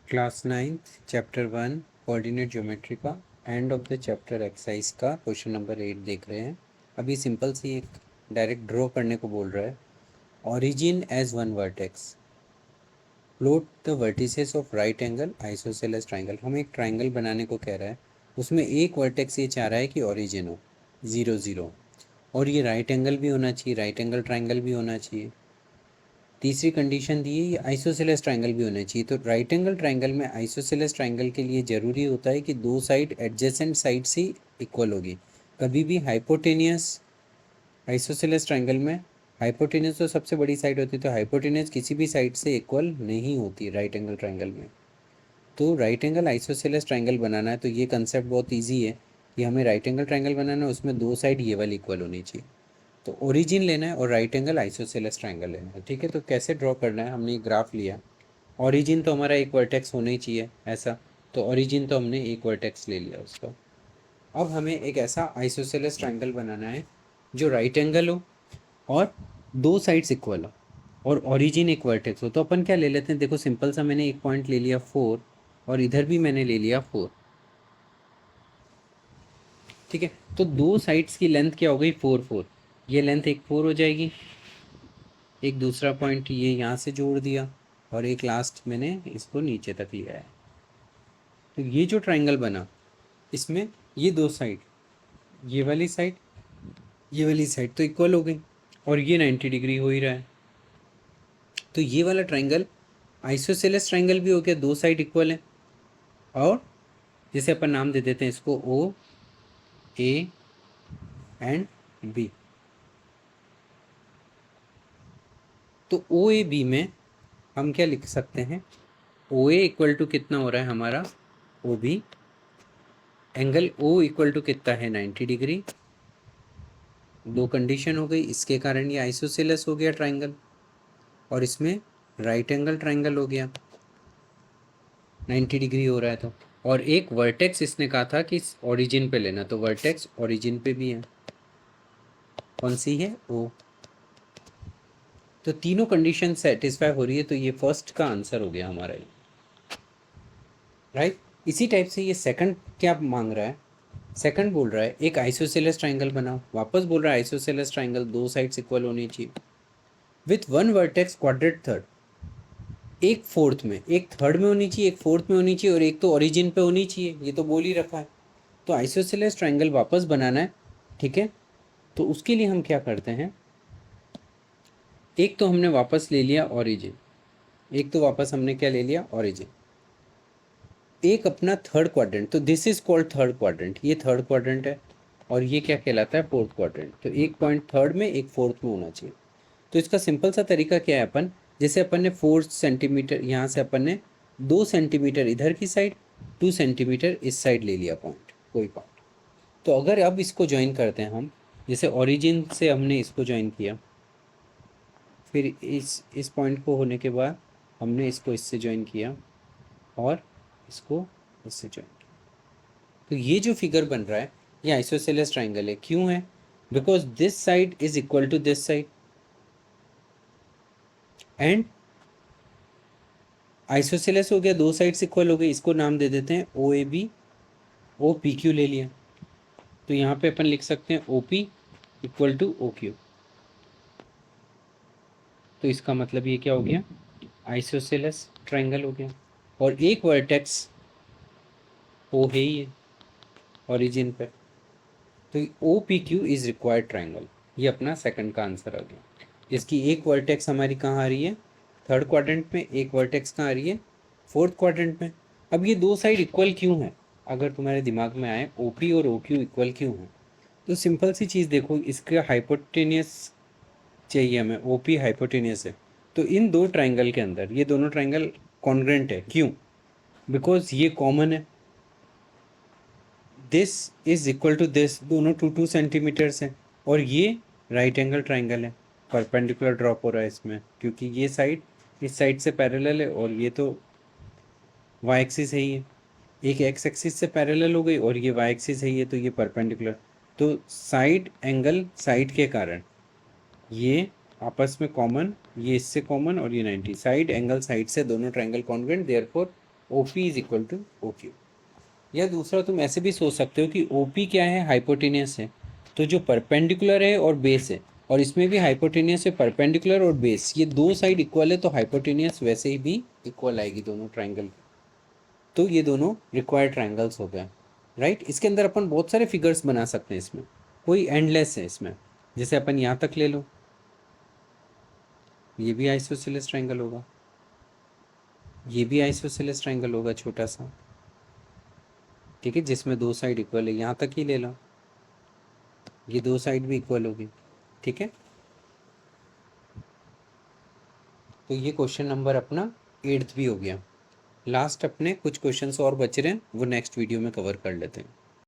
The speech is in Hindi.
Class 9th chapter 1 coordinate geometry का end of the chapter exercise का क्वेश्चन नंबर 8 देख रहे हैं। अभी सिंपल सी एक डायरेक्ट ड्रॉ करने को बोल रहा है। Origin as one vertex, plot the vertices of right angle isosceles triangle. हमें एक ट्राइंगल बनाने को कह रहा है, उसमें एक वर्टेक्स ये चाह रहा है कि ओरिजिन हो 0 0, और ये राइट एंगल भी होना चाहिए, राइट एंगल ट्राइंगल भी होना चाहिए। तीसरी कंडीशन दी है ये आइसोसेलेस ट्राइंगल भी होना चाहिए। तो राइट एंगल ट्राइंगल में आइसोसेलेस ट्राइंगल के लिए ज़रूरी होता है कि दो साइड एडजेसेंट साइड से इक्वल होगी। कभी भी हाइपोटेनियस आइसोसेलेस ट्राइंगल में हाइपोटेनियस तो सबसे बड़ी साइड होती है, तो हाइपोटेनियस किसी भी साइड से इक्वल नहीं होती राइट एंगल ट्राइंगल में। तो राइट एंगल आइसोसेलेस ट्राइंगल बनाना है तो ये कंसेप्ट बहुत ईजी है कि हमें राइट एंगल ट्राइंगल बनाना है, उसमें दो साइड ये वाली इक्वल होनी चाहिए। तो ओरिजिन लेना है और राइट एंगल आइसोसेलेस ट्राइंगल लेना है। ठीक है, तो कैसे ड्रॉ करना है, हमने एक ग्राफ लिया। ओरिजिन तो हमारा एक वर्टेक्स होना ही चाहिए ऐसा, तो ओरिजिन तो हमने एक वर्टेक्स ले लिया उसका। अब हमें एक ऐसा आइसोसेलेस ट्राइंगल बनाना है जो राइट एंगल हो और दो साइड्स इक्वल हो और ओरिजिन एक वर्टेक्स हो। तो अपन क्या ले लेते हैं, देखो सिंपल सा, मैंने एक पॉइंट ले लिया 4 और इधर भी मैंने ले लिया 4। ठीक है, तो दो साइड्स की लेंथ क्या हो गई 4 4, ये लेंथ एक 4 हो जाएगी। एक दूसरा पॉइंट ये यहाँ से जोड़ दिया और एक लास्ट मैंने इसको नीचे तक लिया है। तो ये जो ट्राइंगल बना, इसमें ये दो साइड, ये वाली साइड, ये वाली साइड तो इक्वल हो गई और ये 90 डिग्री हो ही रहा है। तो ये वाला ट्राइंगल आइसोसेलेस ट्राइंगल भी हो गया, दो साइड इक्वल है। और जैसे अपन नाम दे देते हैं इसको ओ ए एंड बी। तो ओ ए बी में हम क्या लिख सकते हैं, ओ ए इक्वल टू कितना हो रहा है हमारा O B, angle O equal to कितना है 90 डिग्री। दो कंडीशन हो गई, इसके कारण ये आइसोसेलेस हो गया ट्राइंगल और इसमें राइट एंगल ट्राइंगल हो गया, 90 डिग्री हो रहा है। तो और एक वर्टेक्स इसने कहा था कि ओरिजिन पे लेना, तो वर्टेक्स ओरिजिन पे भी है, कौन सी है ओ। तो तीनों कंडीशन सेटिस्फाई हो रही है, तो ये फर्स्ट का आंसर हो गया हमारा ये, राइट। इसी टाइप से ये सेकंड क्या मांग रहा है, सेकंड बोल रहा है एक आइसोसेलेस ट्राइंगल बनाओ। वापस बोल रहा है आइसोसेलेस ट्राइंगल दो साइड्स इक्वल होनी चाहिए with one vertex quadrant third, एक फोर्थ में, एक थर्ड में होनी चाहिए, एक फोर्थ में होनी चाहिए और एक तो ओरिजिन पे होनी चाहिए, ये तो बोल ही रखा है। तो आइसोसेलेस ट्राइंगल वापस बनाना है, ठीक है। तो उसके लिए हम क्या करते हैं, एक तो हमने वापस ले लिया ओरिजिन, एक तो वापस हमने क्या ले लिया ओरिजिन, एक अपना थर्ड क्वाड्रेंट, तो this is called third quadrant, ये थर्ड क्वाड्रेंट है और ये क्या कहलाता है फोर्थ क्वाड्रेंट। तो एक पॉइंट थर्ड में एक फोर्थ में होना चाहिए। तो इसका सिंपल सा तरीका क्या है, अपन जैसे अपन ने 4 सेंटीमीटर यहाँ से अपन ने 2 सेंटीमीटर इधर की साइड, 2 सेंटीमीटर इस साइड ले लिया पॉइंट, कोई पॉइंट। तो अगर अब इसको ज्वाइन करते हैं हम, जैसे ओरिजिन से हमने इसको ज्वाइन किया, फिर इस पॉइंट को होने के बाद हमने इसको इससे ज्वाइन किया और इसको इससे ज्वाइन किया, तो ये जो फिगर बन रहा है ये आइसोसेलेस ट्राइंगल है। क्यों है, because this side is equal to this side and isosceles हो गया, दो साइड्स इक्वल हो गई, इसको नाम दे देते हैं O A B, O P Q ले लिया। तो यहाँ पे अपन लिख सकते हैं O P equal to O Q. तो इसका मतलब ये क्या हो गया, आइसोसेलेस ट्राइंगल हो गया और एक वर्टेक्स ओ है ही है ओरिजिन पे। तो O P Q is required triangle, ये अपना सेकंड का आंसर आ गया। इसकी एक वर्टेक्स हमारी कहाँ आ रही है, थर्ड क्वाड्रेंट में, एक वर्टेक्स कहाँ आ रही है, फोर्थ क्वाड्रेंट में। अब ये दो साइड इक्वल क्यों है, अगर तुम्हारे दिमाग में आए ओ पी और ओ क्यू इक्वल क्यों है, तो सिंपल सी चीज़ देखो, इसका हाइपोटेनियस चाहिए हमें, ओ पी हाइपोटेनियस है। तो इन दो ट्राइंगल के अंदर ये दोनों ट्राइंगल कॉन्ग्रेंट है, क्यों, बिकॉज ये कॉमन है, this is equal to this, दोनों 2 सेंटीमीटर्स हैं और ये राइट एंगल ट्राइंगल है, परपेंडिकुलर ड्रॉप हो रहा है इसमें क्योंकि ये साइड इस साइड से पैरेलल है और ये तो वाई एक्सिस है ही है, एक एक्स एक्सिस से पैरेलल हो गई और ये वाई एक्सिस है ही है, तो ये परपेंडिकुलर। तो साइड एंगल साइड के कारण ये आपस में कॉमन, ये इससे कॉमन और ये 90, साइड एंगल साइड से दोनों triangle congruent, therefore O P is equal to O Q. या दूसरा तुम ऐसे भी सोच सकते हो कि ओ पी क्या है, हाइपोटेनियस है, तो जो परपेंडिकुलर है और बेस है, और इसमें भी हाइपोटेनियस है, परपेंडिकुलर और बेस, ये दो साइड इक्वल है, तो हाइपोटेनियस वैसे ही भी इक्वल आएगी दोनों ट्राइंगल। तो ये दोनों रिक्वायर्ड ट्राइंगल्स हो गए, राइट। इसके अंदर अपन बहुत सारे फिगर्स बना सकते हैं, इसमें कोई एंडलेस है इसमें। जैसे अपन यहाँ तक ले लो, ये भी आइसोसेलेस ट्राइंगल होगा, ये भी आइसोसेलेस ट्राइंगल होगा छोटा सा, ठीक है, जिसमें दो साइड इक्वल है। यहाँ तक ही ले लो, ये दो साइड भी इक्वल होगी, ठीक है। तो ये क्वेश्चन नंबर अपना 8th भी हो गया। लास्ट अपने कुछ क्वेश्चंस और बच रहे हैं, वो नेक्स्ट वीडियो में कवर कर लेते हैं।